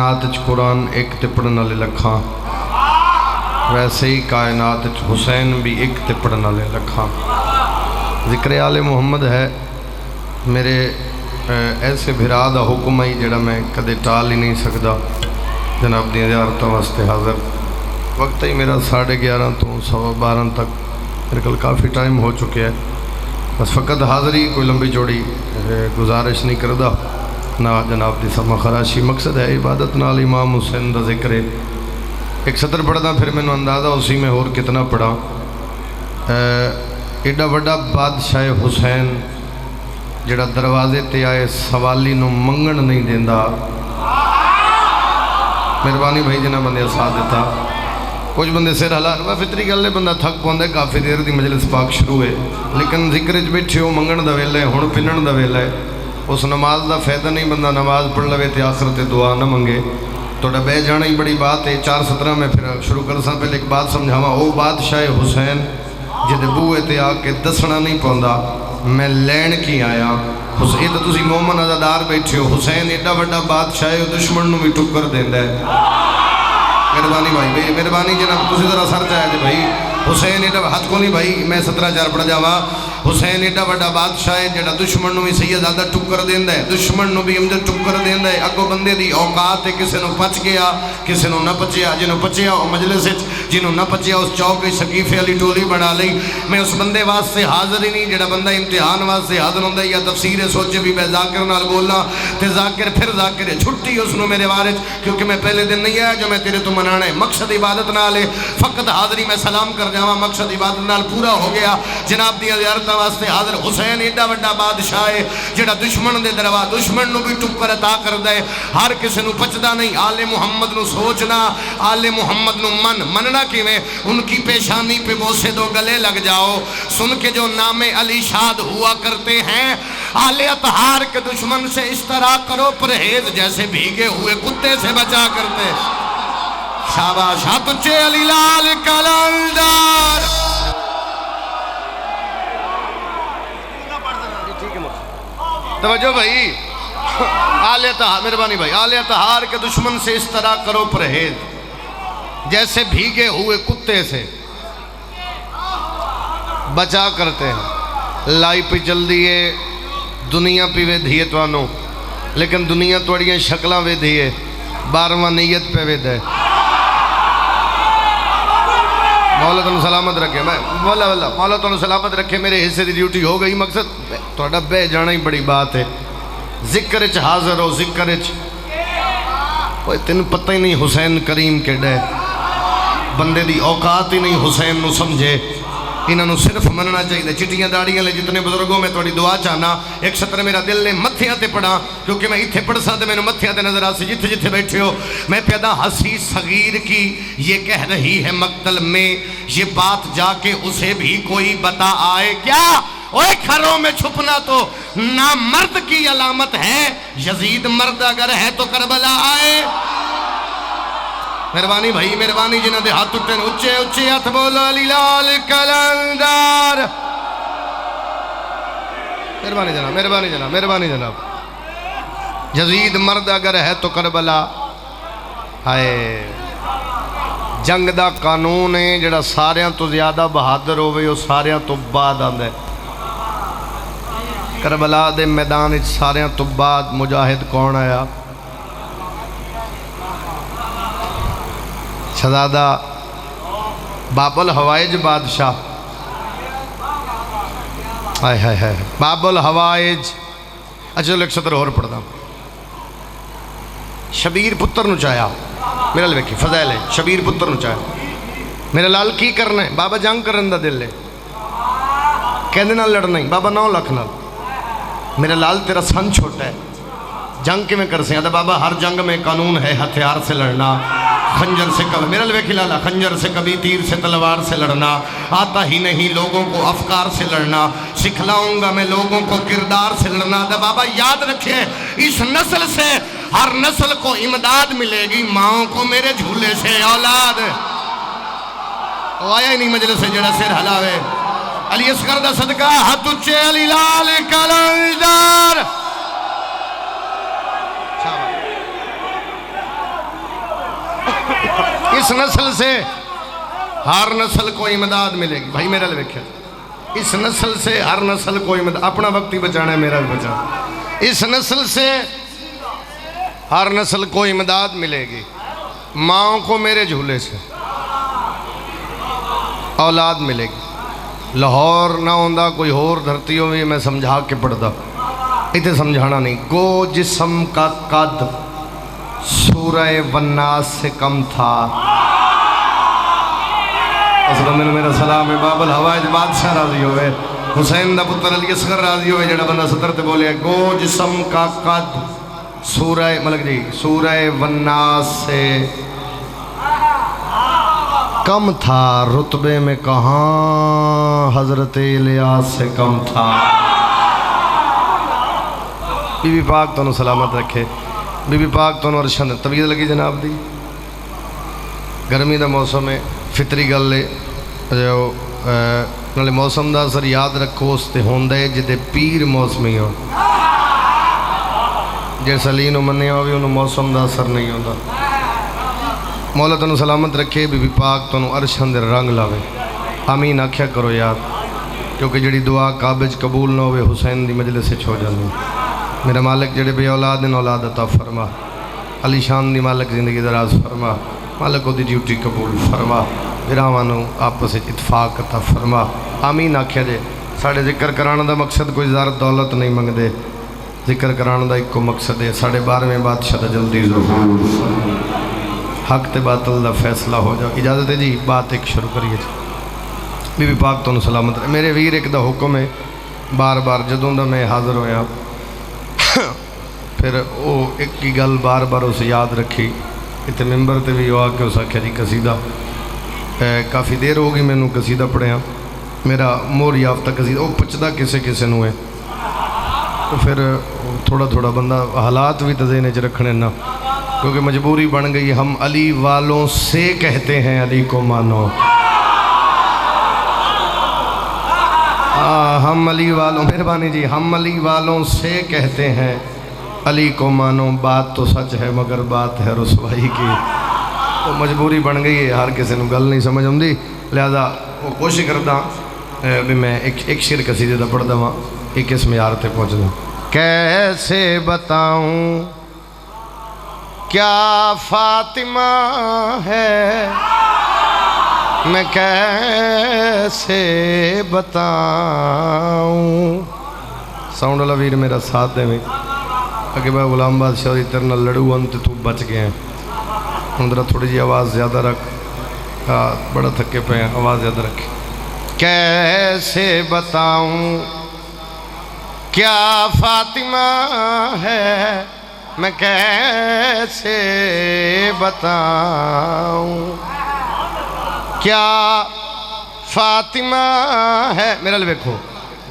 کائنات قرآن ایک تے پڑھن والے لکھاں، ویسے ہی کائنات حسین بھی ایک تے پڑھن والے لکھاں۔ ذکر آل محمد ہے میرے ایسے بھرا دا حکم ہے جڑا میں کدے ٹال ہی نہیں سکدا۔ جناب دی زیارتوں واسطے حاضر وقت ہی میرا 11:30 تو 12:15 تک، میرے کل کافی ٹائم ہو چکے ہے، بس فقط حاضری کوئی لمبی چوڑی گزارش نہیں کردا نہ جناب دی سما خراشی۔ مقصد ہے عبادت نال امام حسین دا ذکر ہے۔ ایک سطر پڑھدا پھر میں اندازہ اسی میں اور کتنا پڑھا۔ ایڈا وڈا بادشاہ حسین جڑا دروازے تے آئے سوالی نو منگن نہیں دیندا۔ مہربانی بھائی جنہ بندے ساتھ دیتا، کچھ بندے سر ہلا فطری گل ہے، بندہ تھک پوندا ہے، کافی دیر دی مجلس پاک شروع ہے، لیکن ذکر وچ بیٹھے ہو منگن دا ویلا ہے، ہن پنن دا ویلا ہے۔ اس نماز دا فائدہ نہیں، بندہ نماز پڑھ لوے تے آخر تے دعا نہ منگے، توڑا بے جانا ہی بڑی بات ہے۔ 4:17 میں پھر شروع کر سا پہلے ایک بات سمجھاواں، او بادشاہ حسین جدے بوئے تے آ کے دسنا نہیں پوندا میں لین کی آیا۔ حسین تو تسی مومن عزادار بیٹھے ہو، حسین ایڈا وڈا بادشاہ ہے، دشمن نو بھی ٹکر دیندا ہے۔ مہربانی بھائی، مہربانی جناب تسی ذرا سر چاہے جی بھائی، حسین ایڈا ہاتھ کو نہیں بھائی، میں 17:4 پڑھ جاواں۔ حسین ایڈا وڈا بادشاہ ہے جڑا دشمن نو بھی سید زیادہ ٹکر دیندا ہے، دشمن نو بھی امجد ٹکر دیندا ہے۔ اگو بندے دی اوقات ہے، کسے نو پچ گیا کسے نو نہ پچیا، جنوں پچیا او مجلس وچ، جنوں نہ پچیا اس چوک وچ سقیفے والی ٹولی بنا لئی۔ میں اس بندے واسطے حاضر ہی نہیں جڑا بندہ امتحان واسطے حاضر ہوندا ہے، یا تفسیر سوچے بھی میں ذاکر نال بولاں تے ذاکر پھر ذاکر چھٹی اس نو میرے وارث، کیونکہ میں پہلے دن نہیں آیا جو میں تیرے تو منانا ہے۔ مقصد عبادت نال ہے، فقط حاضری میں سلام کر جاواں، مقصد عبادت نال پورا ہو گیا۔ جناب دی زیارت واسطے حاضر حسین ایڈا وڈا بادشاہ ہے جڑا دشمن دے دروا دشمن نو بھی ٹکر عطا کردا ہے، ہر کسے نو پچدا نہیں۔ آل محمد نو سوچنا، آل محمد نو مننا کیویں، ان کی پیشانی پہ بوسے دو گلے لگ جاؤ، سن کے جو نام علی شاد ہوا کرتے ہیں۔ آل اطہار کے دشمن سے اس طرح کرو پرہیز جیسے بھیگے ہوئے کتے سے بچا کرتے۔ شاباش، ہاتھ اونچے علی لال کلندر۔ توجہ بھائی، آل اطہار، مہربانی بھائی، آل اطہار کے دشمن سے اس طرح کرو پرہیز جیسے بھیگے ہوئے کتے سے بچا کرتے ہیں۔ لائی پہ چل دیئے دنیا پہ وے دھیے توانو، لیکن دنیا توڑیاں شکلاں وے دھیے، 12واں نیت پہ وے دے۔ مولا تنو سلامت رکھے، مولا تنو سلامت رکھے، میرے حصے دی ڈیوٹی ہو گئی۔ مقصد توڑا بے جانا ہی بڑی بات ہے۔ ذکر اچ حاضر ہو، ذکر اچ کوئی تین پتہ ہی نہیں حسین کریم کے ڈے، بندے دی اوقات ہی نہیں حسین نو سمجھے۔ انہوں صرف مننا چاہیے۔ چٹیاں داڑیاں لے جتنے بزرگوں میں توڑی دعا چاہنا، ایک سطر میرا دل نے متھیاں تے پڑھا، کیونکہ میں اتھے پڑھ ساتھ میں نے متھیاں تے نظر آسی جتھے جتھے بیٹھے ہو۔ میں پیدا ہنسی صغیر کی یہ کہہ رہی ہے مقتل میں، یہ بات جا کے اسے بھی کوئی بتا آئے کیا؟ اوے گھروں میں چھپنا تو نامرد کی علامت ہے، یزید مرد اگر ہے تو کربلا آئے۔ مہربانی بھائی، مہربانی جنہ دے ہاتھ اٹھن، اچھے اچھے ہاتھ بولو علی لال کلندر۔ مہربانی جناب، مہربانی جناب، مہربانی جناب۔ یزید مرد اگر ہے تو کربلا آئے۔ جنگ دا قانون ہے جڑا ساریاں تو زیادہ بہادر ہوئے وہ ساریاں تو بعد آندے۔ کربلا دے میدان وچ ساریاں تو بعد مجاہد کون آیا؟ شہزادہ باب الحوائج بادشاہ، ہائے ہائے ہائے باب الحوائج۔ اچھا ایک سطر اور پڑھتا، شبیر پتر نو چاہیا، میرا لویکھی فضائل ہے، شبیر پتر نو چاہیا، میرا لال کی کرنا ہے؟ بابا جنگ کرن دا دل ہے، کہنے نہ لڑنا ہی بابا 9 لاکھ نال۔ میرا لال تیرا سن چھوٹا ہے، جنگ کے میں کر سیں؟ بابا ہر جنگ میں قانون ہے، ہتھیار سے لڑنا، خنجر سے کبھی، میرا لوے کھلالا، خنجر سے کبھی، تیر سے تلوار سے لڑنا آتا ہی نہیں، لوگوں کو افکار سے لڑنا سکھلاؤں گا میں، لوگوں کو کردار سے لڑنا۔ بابا یاد رکھے اس نسل سے ہر نسل کو امداد ملے گی، ماؤں کو میرے جھولے سے اولاد۔ وہ آیا ہی نہیں مجلس سے جڑا سر ہلاوے۔ علی اصغر دا صدقہ، ہاتھ اچھے علی لال کلندر۔ اس نسل سے ہر نسل کو امداد ملے گی. بھائی میرا لکھا اس نسل سے ہر نسل کو امداد. اپنا وقت ہی بچانا ہے, میرا بھی بچانا. اس نسل سے ہر نسل کو امداد ملے گی. ماں کو میرے جھولے سے اولاد ملے گی. لاہور نہ ہوندہ کوئی اور دھرتی ہوئی میں سمجھا کے پڑھتا, اتنے سمجھانا نہیں. گو جسم کا قد سورہ والناس سے کم تھا. اس بندے نے میرا سلام ہے. باب الحوائج بادشاہ راضی ہوئے, حسین دا پتر علی اصغر راضی ہوئے, جڑا بندہ صدر تے بولے گو جسم کا قد سورہ ملک جی سورہ والناس سے کم تھا, رتبے میں کہاں حضرت الیاس سے کم تھا. بی بی پاک تو سلامت رکھے. بی بی پاک تو عرشان طبیعت لگی جناب دی. گرمی دا موسم ہے, فطری گل ہے جو نالے موسم دا اثر یاد رکھو. اس تے ہوندہ ہے جدے پیر موسمی ہو, جیسا لینو منیا ہوئی انہوں موسم دا اثر نہیں ہوندہ. مولا تنو سلامت رکھے. بی بی پاک تنو عرشان دے رنگ لاوے. آمین آکھیا کرو یار, کیونکہ جڑی دعا قابج قبول نہ ہوئے حسین دی مجلس سے چھو جانے. میرا مالک جڑے بے اولاد ان اولاد عطا فرما. علی شان دی مالک زندگی دراز فرما. مالک کو دی ڈیوٹی قبول فرما. براوانو آپس اتفاق عطا فرما. آمین آکھیا جے. ساڑھے ذکر کرانا دا مقصد کوئی زار دولت نہیں منگ دے. ذکر کرانا دا ایک کو مقصد ہے, 12.5 بادشاہ دا جلدی ظہور, حق تے باطل دا فیصلہ ہو جا. اجازت ہے جی, بات ایک شروع کریے. بی بی پاک تو سلامت رہے. میرے ویر ایک دا حکم ہے, بار بار جدوں دا میں حاضر ہویا پھر وہ ایک کی گل بار بار اسے یاد رکھی. اتنے ممبر تے بھی ہوا کہ اس آکھیا جی قصیدہ کافی دیر ہوگی میں نو قصیدہ پڑھیا. میرا مور یافتہ قصیدہ وہ پچھتا کسے نو ہے, تو پھر تھوڑا تھوڑا بندہ حالات بھی تذہنے چ رکھنے نا, کیونکہ مجبوری بن گئی. ہم علی والوں سے کہتے ہیں علی کو مانو. ہم علی والوں, مہربانی جی, ہم علی والوں سے کہتے ہیں علی کو مانو. بات تو سچ ہے مگر بات ہے رسوائی کی. تو مجبوری بن گئی ہے, ہر کسی نے گل نہیں سمجھ آتی, لہذا وہ کوشش کرتا بھی میں ایک شعر قصیدے دا پڑھدا ہاں, ایک اس معیار تے پہنچدا. کیسے بتاؤں کیا فاطمہ ہے, میں کیسے بتاؤں. ساؤنڈ والا ویر میرا ساتھ دے میں کہ میں غلام بادشاہ دی تیرے نال لڑوں ہوں تے تو بچ گئے ہیں. ہن ذرا تھوڑی جی آواز زیادہ رکھ, بڑا تھکے پہ ہیں, آواز زیادہ رکھ. کیسے بتاؤں کیا فاطمہ ہے, میں کیسے بتاؤں کیا فاطمہ ہے. میرا لکھو,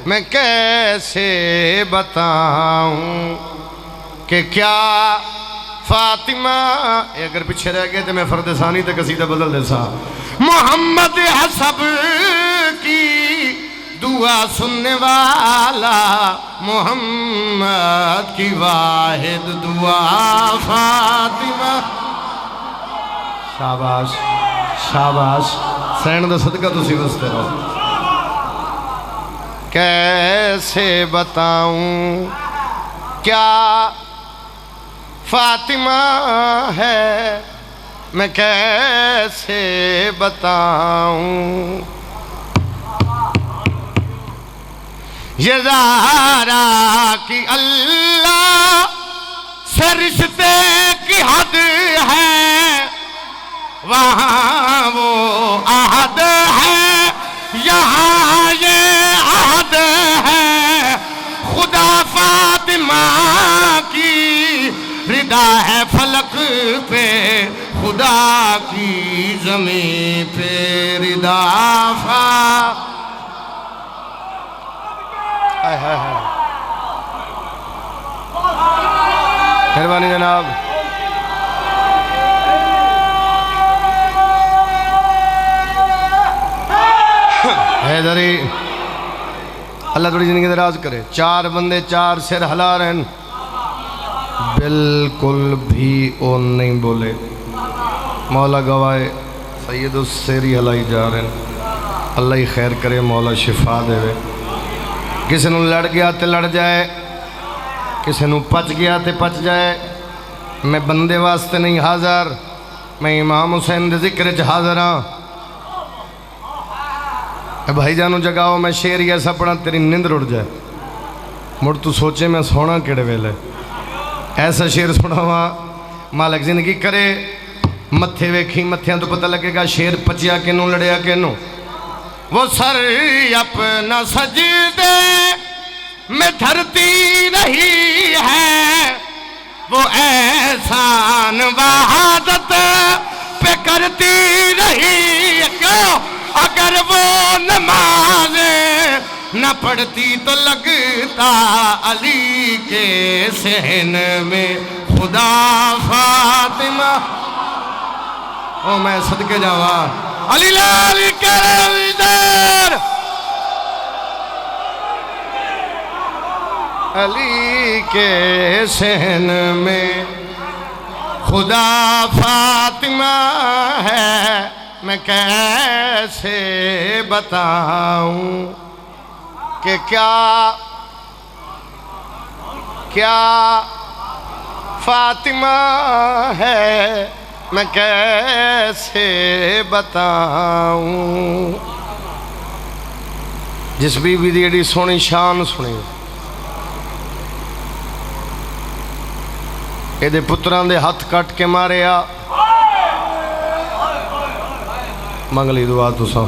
میں کیسے بتاؤں کہ کیا فاطمہ. اگر پیچھے رہ گئے تو میں فرد ثانی تے قصیدہ بدل دے سا. محمد حسب کی دعا سننے والا, محمد کی واحد دعا فاطمہ. شاباش شاباش, سین دا صدقہ تسی وستے رہو. کیسے بتاؤں کیا فاطمہ ہے, میں کیسے بتاؤں یہ زہرا کی اللہ سے رشتے کی حد ہے, وہاں وہ عہد ہے, یہاں یہ عہد ہے. خدا فاطمہ کی ردا ہے فلک پہ, خدا کی زمین پہ ردا مہربانی جناب. حیدری اللہ تھوڑی زندگی دراز کرے. 4 بندے 4 سر ہلا رہے ہیں, بالکل بھی او نہیں بولے. مولا گواہ سید السیری ہلائی جا رہے ہیں، اللہ ہی خیر کرے، مولا شفا دے۔ کسی نو لڑ گیا تے لڑ جائے، کسی نو پچ گیا تے پچ جائے۔ میں بندے واسطے نہیں حاضر، میں امام حسین دے ذکر چ حاضر ہاں۔ اے بھائی جانو جگاؤ، میں شعر ہی ایسا پڑھا تیری نیند اڑ جائے، مڑ تو سوچے میں سونا کیڑے ویلے۔ ایسا شعر سنا ہوا، مالک زندگی کرے، متھے ویکھی متھیاں تو پتہ لگے گا شعر پچیا کینوں لڑیا کینوں۔ وہ سر اپنا سجدے میں دھرتی نہیں ہے، وہ احسان وحدت پہ کرتی نہیں ہے۔ کیوں؟ اگر وہ نمازیں نہ پڑھتی تو لگتا علی کے صحن میں خدا فاطمہ۔ او میں صدقے جاواں علی لال کرم علی کے صحن میں خدا فاطمہ ہے، میں کیسے بتاؤں کہ کیا فاطمہ ہے، میں کیسے بتاؤں۔ جس بی بی دی ایڈی سونی شان سنی، اے دے پتران دے ہاتھ کٹ کے مارے آ، منگلی دعا تو سا۔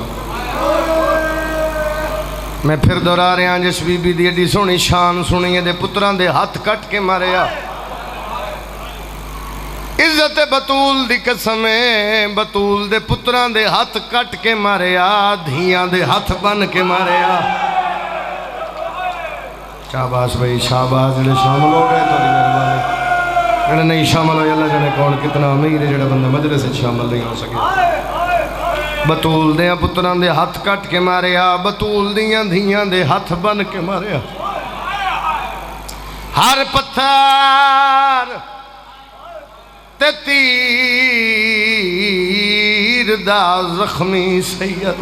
میں پھر دورا رہا ہاں، جس بی بی دی ایڈی سونی شان سنی، اے دے پتران دے ہاتھ کٹ کے مارے آ۔ عزت بطول دی قسمیں، بطول دے پتران دے ہاتھ کٹ کے مارے آ، دھیاں دے ہاتھ بن کے مارے آ۔ شاباش بھائی شاباش، جڑے شامل ہو گئے تو دی مہربانی، جڑے نہیں شامل ہوئے اللہ جانے کون کتنا امیر ہے جڑا بندہ مجلس سے شامل نہیں ہو سکے۔ بطول دیاں پتران دے ہاتھ کٹ کے مارے آ، بطول دیاں دھیاں دے ہاتھ بن کے مارے آ۔ ہر پتھر تے تیر دا زخمی سید،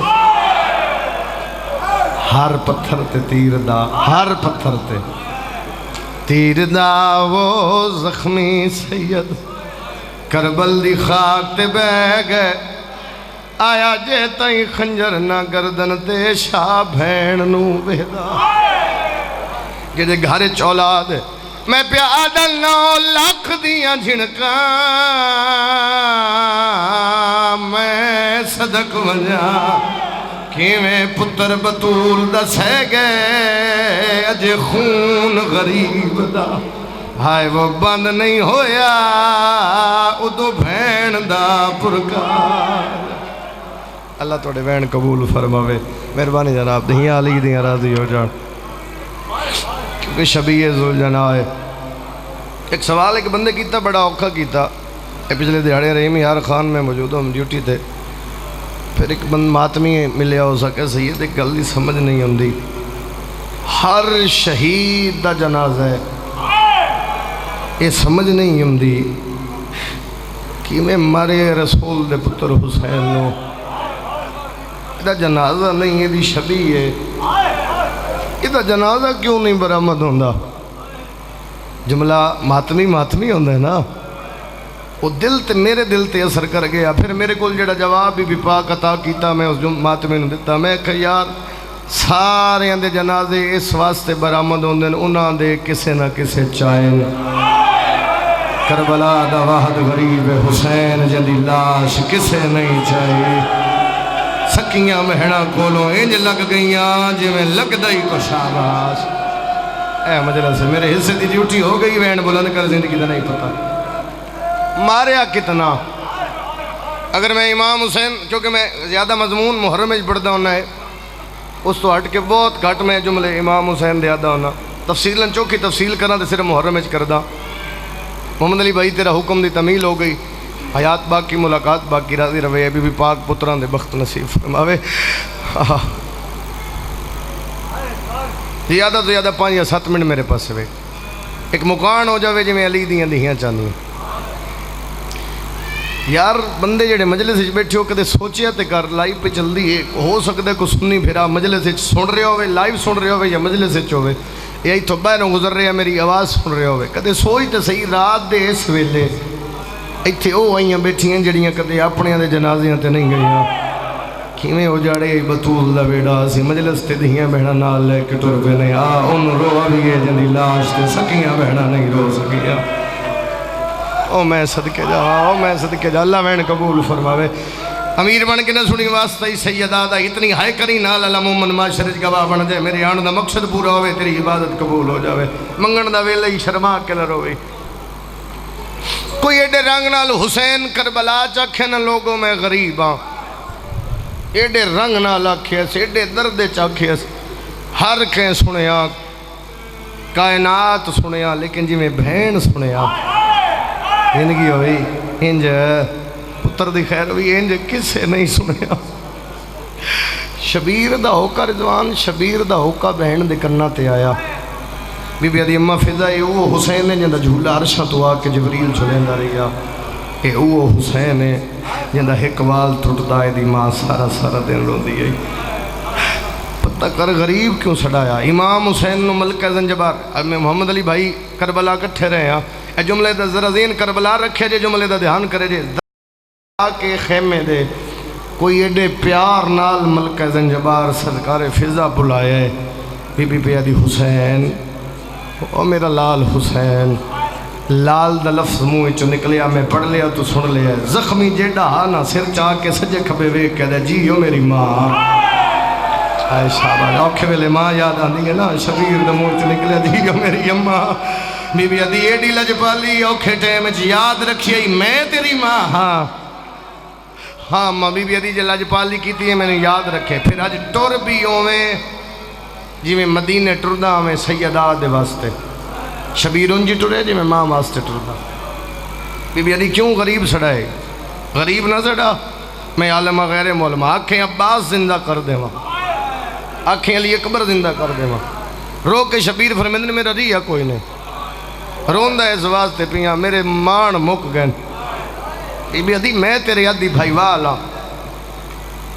ہر پتھر تے تیر دا، ہر پتھر تے تیر دا وہ زخمی سید، کربل دی خاک تے بہ گئے، آیا جے تائیں خنجر نہ گردن تے شاہ بھین نو بہدا۔ جے گھر چولاد میں پیادل 9 لاکھ دیاں جھنکاں، میں صدق ونجا کیویں پتر بطول دسے گئے، اجے خون غریب دا ہائے وہ بند نہیں ہویا، ادو بھین دا پرکار۔ اللہ توڑے بہن قبول فرماوے، مہربانی جناب دہیاں علی دیاں راضی ہو جان، کیونکہ شبیہ ذوالجناح ہے۔ ایک سوال ایک بندے کیتا، بڑا اوکھا کیتا، پچھلے دیہاڑے رحیم یار خان میں موجود ہوں، ڈیوٹی تھے۔ پھر ایک بند ماتمی ملیا ہو سکے، سید ایک گل دی سمجھ نہیں ہوندی، ہر شہید دا جنازہ ہے، یہ سمجھ نہیں ہوندی کہ میں مارے رسول دے پتر حسین نو دا جنازہ نہیں، یہ دی شبیہ ہے، یہ دا جنازہ کیوں نہیں برآمد ہوندا؟ جملہ ماتمی ہوندہ ہے نا، وہ دل تے میرے دل تے اثر کر گیا۔ پھر میرے کو جڑا جواب بھی پاک عطا کیتا، میں اس ماتمی نے دیتا، میں کہ یار سارے دے جنازے اس واسطے برآمد ہوندے انہاں دے کسے نہ کسے چاہیں۔ کربلا دا واحد غریب حسین جدی لاش کسے نہیں چاہیے، سکیاں مہنہ کولوں انج لگ گئیاں جی میں لگ دائی کو شاباش۔ اے مجلس سے میرے حصے دی ڈیوٹی ہو گئی، وین بلند کر زندگی دا نہیں پتا ماریا کتنا۔ اگر میں امام حسین، کیونکہ میں زیادہ مضمون محرم میں پڑھتا ہونا ہے، اس تو ہٹ کے بہت گھٹ میں جملے امام حسین دے آدھا ہونا، تفصیلاً چوکی تفصیل کرنا تو صرف محرم میں کردہ۔ محمد علی بھائی تیرا حکم دی تمیل ہو گئی، حیات باقی ملاقات باقی، راضی روے بی بی پاک پتران دے بخت نصیب فرماوے۔ زیادہ تو زیادہ 5 یا 7 منٹ میرے پاس ہوئے، ایک مکان ہو جاوے جی میں علی دیاں دہیاں چاہنی۔ یار بندے جڑے مجلس بیٹھے ہو کدے سوچیا تے کر، لائیو پہ چل دی ہے، ہو سکتا ہے کوئی سنی پھرا مجلس سن رہے ہوئے، لائیو سن رہے ہوئے یا مجلس ہوئے، یا اتوں باہروں گزر رہے ہیں میری آواز سن رہے ہوئے، کدے سوچ تے صحیح رات دے اس ویلے ایتھے او آئیاں بیٹھیاں جڑیاں کدے اپنے دے جنازیاں تے نہیں گئیاں، کیویں اجاڑے بطول دا بیڑا سی مجلس تے دھیاں بہنا نال لے کے ٹر پے نے، اون رو بھی ہے جندی لاش تے سکیاں بہنا نہیں رو سکیاں۔ او میں صدقے جا، او میں صدقے جا، اللہ وین قبول فرماوے۔ امیر بن کے نہ سنی واسطہ ہی سیدہ دا اتنی ہائے کری نال اللہ مومن معاشرے گواہ بن جائے، میرے آن دا مقصد پورا ہوئے، تیری عبادت قبول ہو جاوے، منگن دا ویلے ہی شرما کے نہ روئے۔ کوئی ایڈے رنگ نال حسین کربلا چاکھے نہ لوگوں میں غریب ہاں، ایڈے رنگ نال آکھے اس، ایڈے درد چاکھے اس، ہر کہیں سنیا کائنات سنیا، لیکن جی میں بہن سنیا زندگی ہوئی انج پتر دی خیر ہوئی انج کسے نہیں سنیا۔ شبیر دا ہوکا رضوان، شبیر دا ہوکا بہن دے کرنا تے آیا، بی بی ادی اماں فضائی وہ حسین نے جندہ جھولا عرشہ تو آ کے جبریل چلیں دا رہیا، اے وہ حسین ہے جندہ ایک وال ٹوٹ دائے دی ماں سارا سارا دن رو دی۔ پتہ کر غریب کیوں سڑایا؟ امام حسین نو ملکہ زنجبار محمد علی بھائی کربلا کٹھے رہے ہیں، اے جملے دا ذرا ذہن کربلا رکھے جے، جملے دا دھیان کرے جے، کے خیمے دے کوئی ایڈے پیار نال ملکہ زنجبار سرکار فضا بلائے، بی بی پیادی حسین، او میرا لال حسین، لال دا لفظ منہ چو نکلیا میں پڑھ لیا تو سن لیا، زخمی جیڑا ہانا سر چاہ کے سجے کھبے وے کہہ دے جی او میری ماں، آئے شابہ اوکھے ویلے ماں یاد آندی ہے نا، شبیر دا منہ چو نکلیا جی او میری اماں، بی بی ادی ایڈی لجپالی اوکھے ٹیم چ یاد رکھیے میں تیری ماں، ہاں ہاں ماں بی بی ادی جے لجپالی کیتی ہے میں نے یاد رکھے، پھر آج ٹر بھی ہوئے جی میں مدینے ٹردہ میں سیدہ دے واسطے، شبیر انجی ٹرے جی میں ماں واسطے ٹردہ، بی بی ادی کیوں غریب سڑائے؟ غریب نہ سڑا، میں عالمہ غیر مولمہ آنکھیں عباس زندہ کر دے ماں، آنکھیں علی اکبر زندہ کر دے ماں، رو کے شبیر فرمیندن میرا ریا کوئی نہیں، روندہ اس واسطے پیاں میرے مان مک گئن، بی بی ادی میں تیرے یادی بھائی والا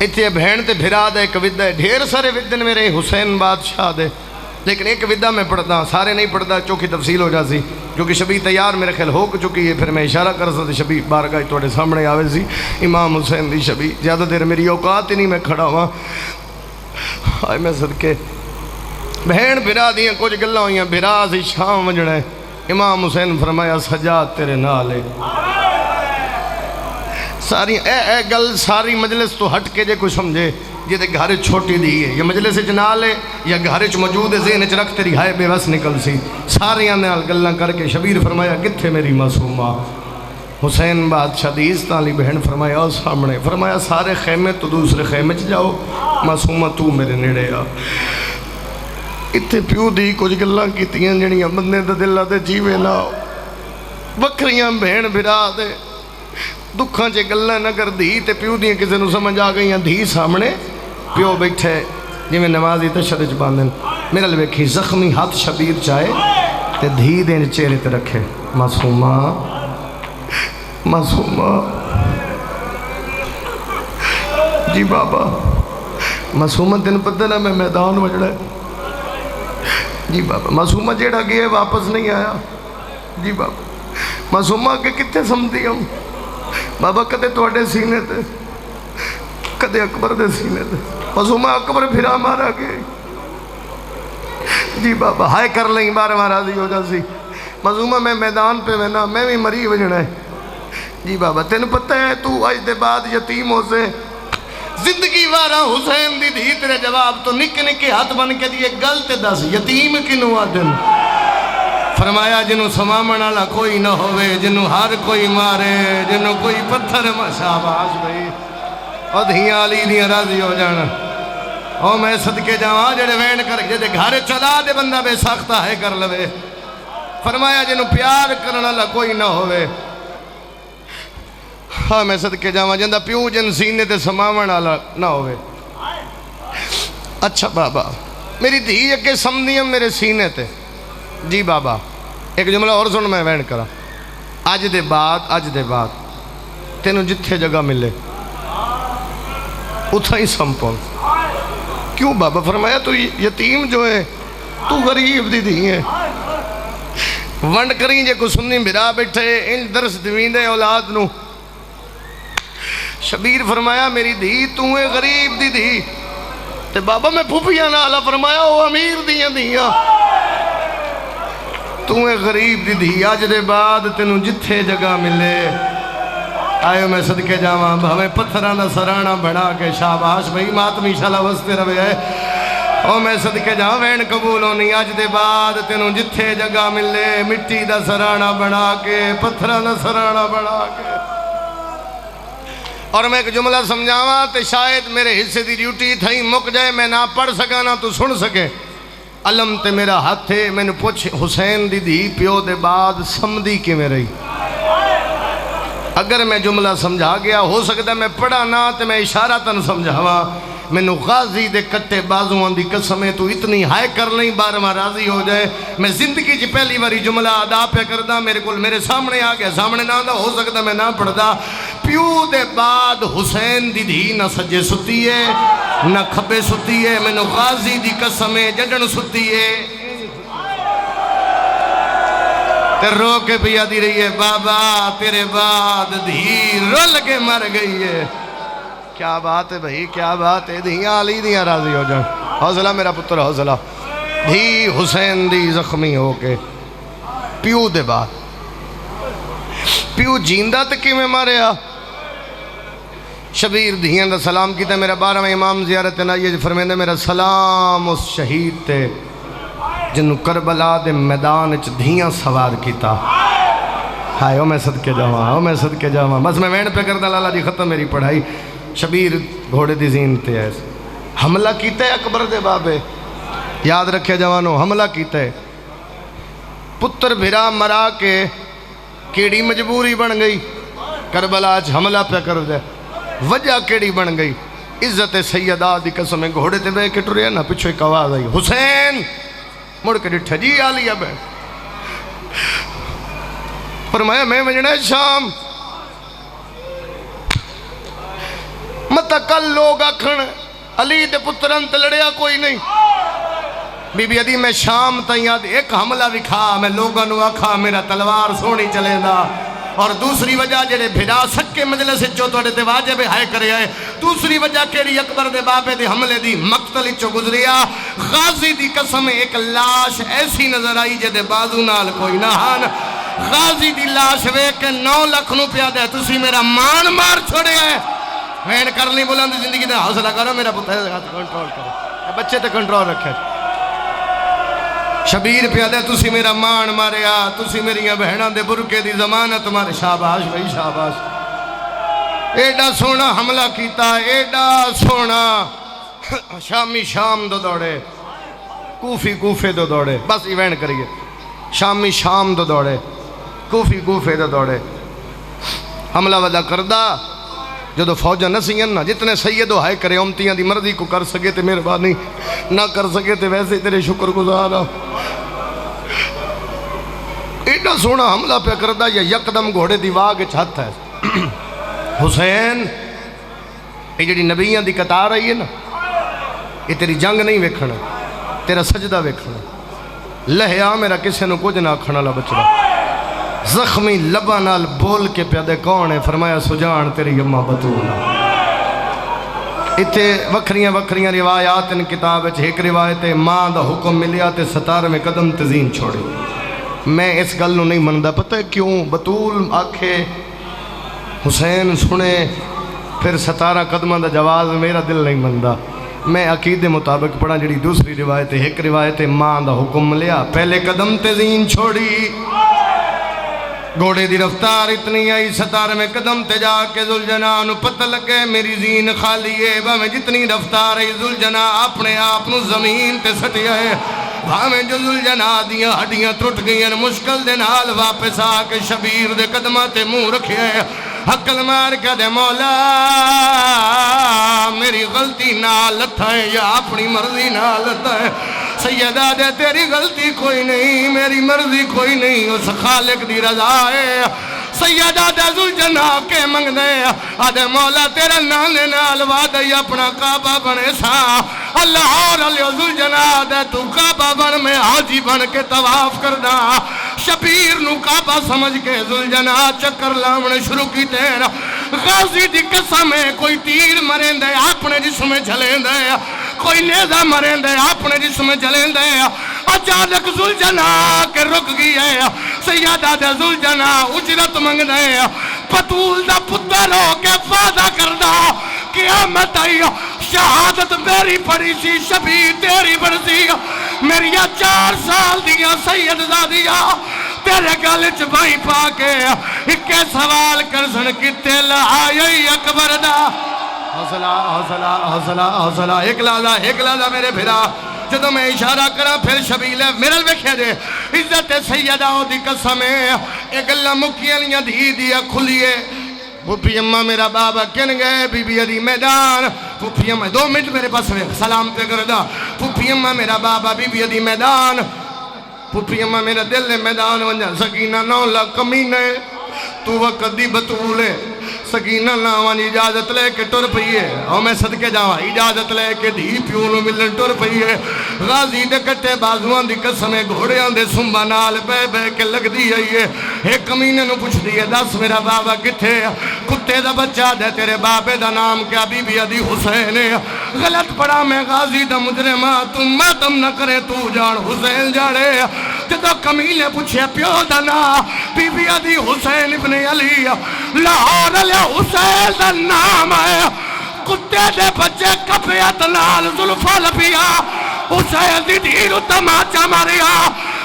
اتھے بہن تے بھرا دے ایک ودہ ہے، ڈھیر سارے ودن میرے حسین بادشاہ دے، لیکن ایک ودہ میں پڑھتا ہوں، سارے نہیں پڑھتا چوکی تفصیل ہو جاسی، کیونکہ شبی تیار میرے خیال ہو چکی ہے، پھر میں اشارہ کر سکتے شبی بارگاہ توڑے سامنے آوے سی، امام حسین دی شبی، زیادہ دیر میری اوقات ہی نہیں میں کھڑا ہوا، آئے میں صدقے بہن بھرا دیاں کچھ گلہ ہوئیاں، بھرا سی شام وجڑے، امام حسین فرمایا سجاد تیرے نالے، ساری اے گل ساری مجلس تو ہٹ کے جے کوئی سمجھے جے دے گھر چھوٹی دی ہے یا مجلس جنال ہے یا گھر موجود ہے ذہن چ رکھ تیری ہائے بے بس نکل سی، ساریاں نال گلاں کر کے شبیر فرمایا کتھے میری معصومہ؟ حسین بادشاہ دی عزت والی بہن فرمایا او سامنے، فرمایا سارے خیمے تو دوسرے خیمے چ جاؤ، معصومہ تو میرے نیڑے آ۔ اتھے پیو دی کچھ گلاں کیتیاں جڑیاں بندے دے دل تے جیوے نہ بکریاں بہن بھرا دے دکھاں چے گلہ نہ کر دھی تے پیو دیاں کسے نو سمجھ آ گئیاں، دھی سامنے پیو بیٹھے جی میں نمازی تشدد باندھن، میرا لویکھی زخمی ہاتھ شبیر چاہے تے دھی دین چہرے تے رکھے، معصومہ معصومہ جی بابا، معصومہ دن پتہ نہ میں میدان وجڑا ہے جی بابا، معصومہ جیڑا گیا واپس نہیں آیا جی بابا، معصومہ کے کتے سمجھتی ہوں بابا، کدے توڑے سینے تے کدے اکبر دے سینے تے، معصومہ اکبر پھرا مارا گئے جی بابا، ہائے کر لیں بارے راضی ہو جا سی، معصومہ میں میدان پہ وینا میں بھی مری وجنا ہے جی بابا، تین پتہ ہے تو آج دے بعد یتیم ہو سے زندگی وارا حسین دی دھی تیرے جواب تو نکے نکے ہاتھ بن کے دیئے گلتے دس یتیم کنو آدن، فرمایا جنہوں سمامن والا کوئی نہ ہوئے، جنہوں ہر کوئی مارے، جنہوں کوئی پتھر شاباش بھائی، او دھیاں علی دیاں راضی ہو جانا، او میں صدقے جاواں جڑے وین کر جڑے گھر چلا دے بندہ بے ساختہ ہے کر لوے، فرمایا جنہوں پیار کرنا والا کوئی نہ ہوئے، ہاں میں صدقے جاواں جندہ پیو جن سینے تے سمامن والا نہ ہوئے۔ اچھا بابا میری دھی اکے سمدھیاں میرے سینے تے جی بابا، ایک جملہ اور سن میں وین کرا، اج دے بعد تینوں جتھے جگہ ملے اتھا ہی سمپو. کیوں بابا؟ فرمایا تو یتیم جو ہے تو غریب دی دی ہے. ونڈ کریں جے کو سنی بھرا بیٹھے ان درس دوین دے اولاد نو. شبیر فرمایا میری دھی تو ہے غریب دی دی تے بابا میں پھوپیاں نالا. فرمایا وہ امیر دیاں دیاں تو ہے غریب دی دی. آج دے بعد تینوں جتھے جگہ ملے آئے میں صدقے جاواں بھاویں پتھراں دا سرانا بنا کے. شاباش بھئی ماتمی شالا وستے روے آئے او میں صدقے جاواں وین قبول ہونی. آج دے بعد تینوں جتھے جگہ ملے مٹی دا سرانا بنا کے پتھراں دا سرانا بنا کے. اور میں ایک جملہ سمجھاواں تے شاید میرے حصے دی ڈیوٹی تھئی مک جائے میں نہ پڑھ سکا نہ تو سن سکے. علم تے میرا ہاتھ ہے. میں نے پوچھ حسین دی دی پیو دے بعد سمدھی کیویں رہی؟ اگر میں جملہ سمجھا گیا ہو سکتا ہے میں پڑھا نہ تے میں اشارہ تن سمجھاواں. مینوں غازی دے کٹے بازوان دی قسم ہے تو اتنی ہائے کر لیں 12واں راضی ہو جائے. میں زندگی جی پہلی باری جملہ ادا پہ کردا میرے سامنے آ گیا. سامنے نہ آندا ہو سکتا میں نہ پڑھدا. پیو دے بعد حسین دی دھی نہ سجے ستی ہے نہ کھبے ستی ہے. مینوں غازی دی قسم ہے جڈن ستی ہے تے رو کے پیا دی رہی ہے بابا تیرے بعد دھی رول کے مر گئی ہے. کیا بات ہے بھئی کیا بات ہے. دھیاں علی دیاں راضی ہو جائیں. حوصلہ میرا پتر حوصلہ. دھی حسین دی زخمی ہو کے پیو دے بعد پیو جیندہ تے کیویں ماریا. شبیر دھیاں دا سلام کیتا. میرا 12واں امام زیارت نائیے فرمیندے میرا سلام اس شہید تے جنہوں کربلا دے میدان اچ دھیاں سوار کیتا. ہائے او میں صدقے جاواں او میں صدقے جاواں. بس میں وین پہ کردا لالا جی ختم میری پڑھائی. شبیر گھوڑے دی زین تے ایسے حملہ کیتا ہے اکبر دے بابے. یاد رکھے جوانوں حملہ کیتا ہے. پتر بھرا مرا کے کیڑی مجبوری بن گئی. کربلا اچ حملہ پہ کر دے وجہ کیڑی بن گئی. عزت سیدہ دی قسم گھوڑے تے بے کے ٹریا نا پچھو ایک آواز آئی حسین مڑ کے ڈٹھا جی آلیا بے. فرمایا میں وجنا شام مت کل لوگ آکھن علی دے پتران تے لڑیا کوئی نہیں. بی بی ادی میں شام تا یاد ایک حملہ وکھا میں لوگاں نو آکھا میرا تلوار سونی چلے دا. اور دوسری وجہ جڑے بھرا سکے مجلس چو توڑے تے واجب ہائے کرے آئے. دوسری وجہ کیڑی اکبر دے بابے دے حملے دی مقتل چو گزریا. غازی دی قسم ایک لاش ایسی نظر آئی جے دے بازو نال کوئی نہ ہان. غازی دی لاش وے کے 9 لاکھ نو پیا دے تسی میرا مان مار چھوڑے آئے. وین کر لی بلند زندگی دے حوصلہ کرو میرا پتہ کنٹرول کرو بچے تے کنٹرول رکھے. شبیر پیا دے تسی میرا مان ماریا تسی میریاں بہناں دے برکے دی ضمانت مارے. شاباش بھائی شاباش. ایڈا سونا حملہ کیتا ایڈا سونا. شامی شام دو دوڑے کوفے دو دوڑے. بس ایوین کریے شامی شام دو دوڑے کوفے دو دوڑے. حملہ ودا کردہ جدو فوجہ نہ سین نا جتنے سیدو ہائے کرے امتیاں دی مرضی کو کر سکے تے مہربانی نہ کر سکے تے ویسے تیرے شکر گزارا. ایڈا سونا حملہ پہ کردہ یا یکدم گھوڑے دی واگ چھت ہے. حسین یہ جڑی نبیان دی قطار آئی ہے نا یہ تیری جنگ نہیں ویکھنا تیرا سجدہ ویکھنا. لہیا میرا کسے نو کچھ نہ آکھنا لا بچڑا. زخمی لبا نال بول کے پیادے کون ہے؟ فرمایا سجان تیری اماں بطولہ. اتے وکھریاں روایات ان کتاب ایک روایت ماں دا حکم ملیا تے 17 قدم تزین چھوڑی. میں اس گل نو نہیں مندا. پتہ ہے کیوں؟ بطول آکھے حسین سنے پھر 17 قدمہ دا جواز میرا دل نہیں مندا. میں عقیدے مطابق پڑھا جڑی دوسری روایت ایک روایت ماں دا حکم ملیا پہلے قدم تزین چھوڑی. گھوڑے دی رفتار اتنی آئی 17 قدم تے جا کے ذوالجناح نو پتہ لگے میری زین خالی ہے. باویں جتنی رفتار ہے ذوالجناح اپنے آپ نو زمین تے سٹیا ہے. باویں جو ذوالجناح دیاں ہڈیاں ٹوٹ گئیں مشکل دے نال واپس آ کے شبیر دے قدماں تے منہ رکھیا ہے. حقل مار کے دے مولا میری غلطی نال لتھا ہے یا اپنی مرضی نال لتھا ہے. سیدہ دے تیری غلطی کوئی نہیں میری مرضی کوئی نہیں اس خالق دی رضا ہے. سیدہ دے ذوالجناب کے منگنے آدھے مولا تیرے نانے نال وعدہ اپنا کعبہ بنے سا اللہ اور علیہ ذوالجناب دے تو کعبہ بن میں حاجی بن کے طواف کرنا شبیر نو کعبہ سمجھ کے ذوالجناب چکر لاؤنے شروع کی تیرا غازی دی قسم ہے کوئی تیر مرین دے اپنے جسم جھلین دے کوئی نیزہ مرین دے اپنے جسم جھلین دے اچانک ذوالجناب کے رک گئی ہے سیدہ دے ذوالجناب اجرت منگ دے پتول دا پتر ہو کے وعدہ کردہ قیامت آئی شہادت میری پڑی سی شبیر تیری برسی میری 4 سال دیا سید زادیا تیرے گالچ بھائی پاکے ایک سوال کرسن کتے لہائی اکبر دا حوصلہ حوصلہ حوصلہ حوصلہ ایک لازہ میرے بھرا جدو میں اشارہ کرا پھر شبیل ہے میرے بکھے دے عزت سیدہ دی قسمیں ایک اللہ مکیاں دھی دیا کھلیے پھوپھی اممہ میرا بابا کن گئے بی بی ادھی میدان پھوپھی اممہ 2 منٹ میرے پاس میں سلام پہ کردہ پھوپھی اممہ میرا بابا بی بی ادھی میدان پھوپھی اممہ میرا دل میدان ونجا سکینہ 9 لاکھ کمینے تو وقت دی بطولے سکینہ ناوانی اجازت لے کے ٹر پئیے اور میں صدقے جاؤں اجازت لے کے دھی پیونو ملن ٹر پئیے غازی دے کٹے بازوان دی قسمیں گھوڑیاں دے سنبا نال بے بے کے لگ دی آئیے ایک کمینے نو پوچھ دیئے 10 میرا بابا کتھے کتے دا بچہ دے تیرے بابے دا نام کیا بی بی ادھی حسین غلط پڑا میں غازی دا مجرمہ تم ماتم نہ کرے تو جان حسین جاڑے جدو کمینے پوچھے پیو دا نا بی بی ادھی حسین ابن علی لاہور علی حسین دا نام ہے کتے دے بچے کپیت نال ظلفہ لپیا حسین دی دھیرو تماچا ماریا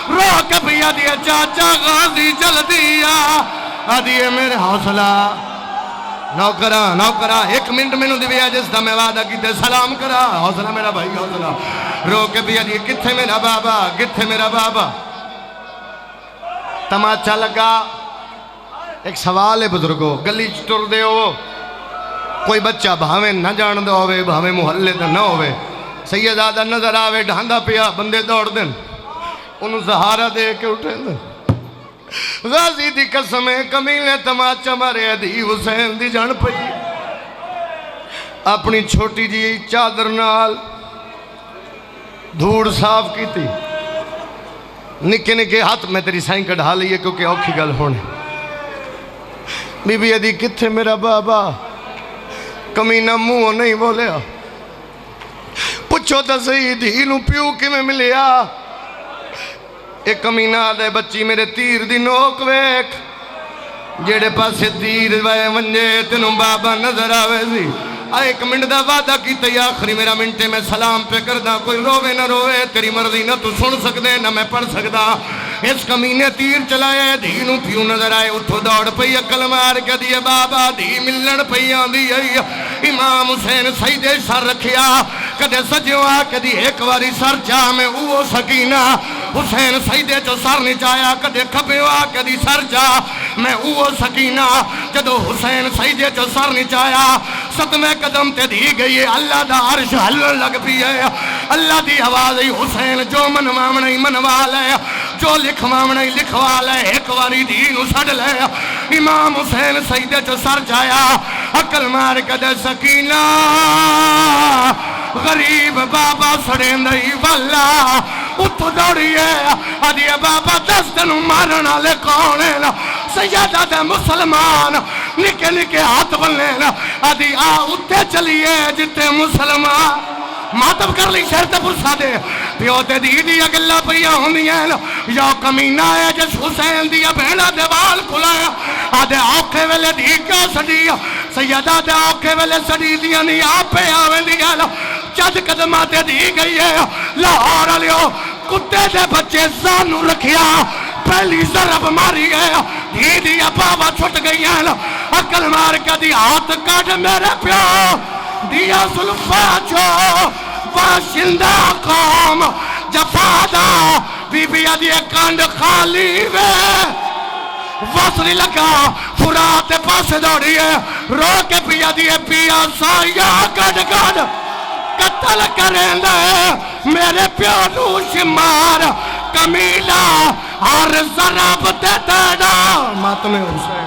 رو کپیا دیا چاچا غازی جل دیا آدھیے میرے حوصلہ نوکرہ 1 منٹ میں نو دیویا جس دا میں وعدہ کی تے سلام کرا حوصلہ میرا بھائی حوصلہ رو کپیا دیا کتھے میرا بابا کتھے میرا بابا تماچا لگا ایک سوال ہے بزرگو گلی چٹر دے ہو کوئی بچہ بھاویں نہ جان دو ہوئے بھاویں محلے دے نہ ہوئے سیدہ نظر آوے ڈھاندا پیا بندے دوڑ دیں انہوں سہارا دے کے اٹھیں دیں غازی دی قسمیں کمیلے تماچا مارے ادھی حسین دی جان پئی اپنی چھوٹی جی چادر نال دھوڑ صاف کی تھی نکے نکے ہاتھ میں تیری سائن کڑھا لئیے کیونکہ اوکھی گل ہونے بی بی ادھی کتھے میرا بابا کمینہ منہ نہیں بولیا پچھو تا صحیح دھینو پیو کی میں ملیا ایک کمینہ آدھے بچی میرے تیر دی نوک ویک جیڑے پاسے تیر وے ونجے تنوں بابا نظر آوے سی ایک منٹ دا وعدہ کی تے آخری میرا منٹے میں سلام پہ کردہ کوئی روے نہ روے تیری مرضی نہ تو سن سکدے نہ میں پڑھ سکدا اس کمینے تیر چلائے دھینو پیو نظر آئے اٹھو دوڑ پئی عقل مار کے دیئے بابا دھی ملن پئی آندی آئی امام حسین سیدے سر رکھیا کدے سجیوں آ کدی ایک واری سر چاہ میں اوہ سکینہ حسین سیدے جو سر نچایا کدے کھپیوں آ کدی سر چاہ میں اوہ سکینہ جدو حسین سیدے جو سر نچایا ستمے قدم تے دی گئی اللہ دا عرش حلن لگ بھی ہے اللہ دی آواز حسین جو منوامنی منوال ہے جو لکھوامنی لکھوال ہے ایک واری دین اسڑ لے امام حسین سیدے جو سر جایا عقل مار کدے سکینہ غریب بابا سڑیں دائی والا اتو دوڑیے آدھیے بابا دستنو مارنا لے کونے سیدہ دے مسلمان نکے نکے ہاتھ بلنے آدھی اتے چلیے جتے مسلمان ماتب کر لی شرط پرسا دے پیوتے دی دیا گلہ پیا ہوندیاں یا کمینہ ہے جس حسین دیا بہنا دیوال کھلایا آدھے آکھے ویلے دی کیا سڑیا سیدہ دے آکھے ویلے سڑی دیا نہیں آپ پہ آویں دیا چند قدماتے دی گئی ہے لاہور علیو کتے دے بچے زانو رکھیا پہلی ضرب ماری گیا دی دیا بابا چھٹ گئی ہے عقل مار کا دی ہاتھ کاٹ میرے پیو دیا ظلفہ چھو باشندہ قوم جفادہ بی بی ادھی کانڈ خالی وے وصلی لگا فرات پاس دوڑیے رو کے پیا دیئے پیا سایا گڑ گڑ قتل کریں دے میرے پیانو شمار کمیلہ ہر ضرب تے دیڑا ماتم حسین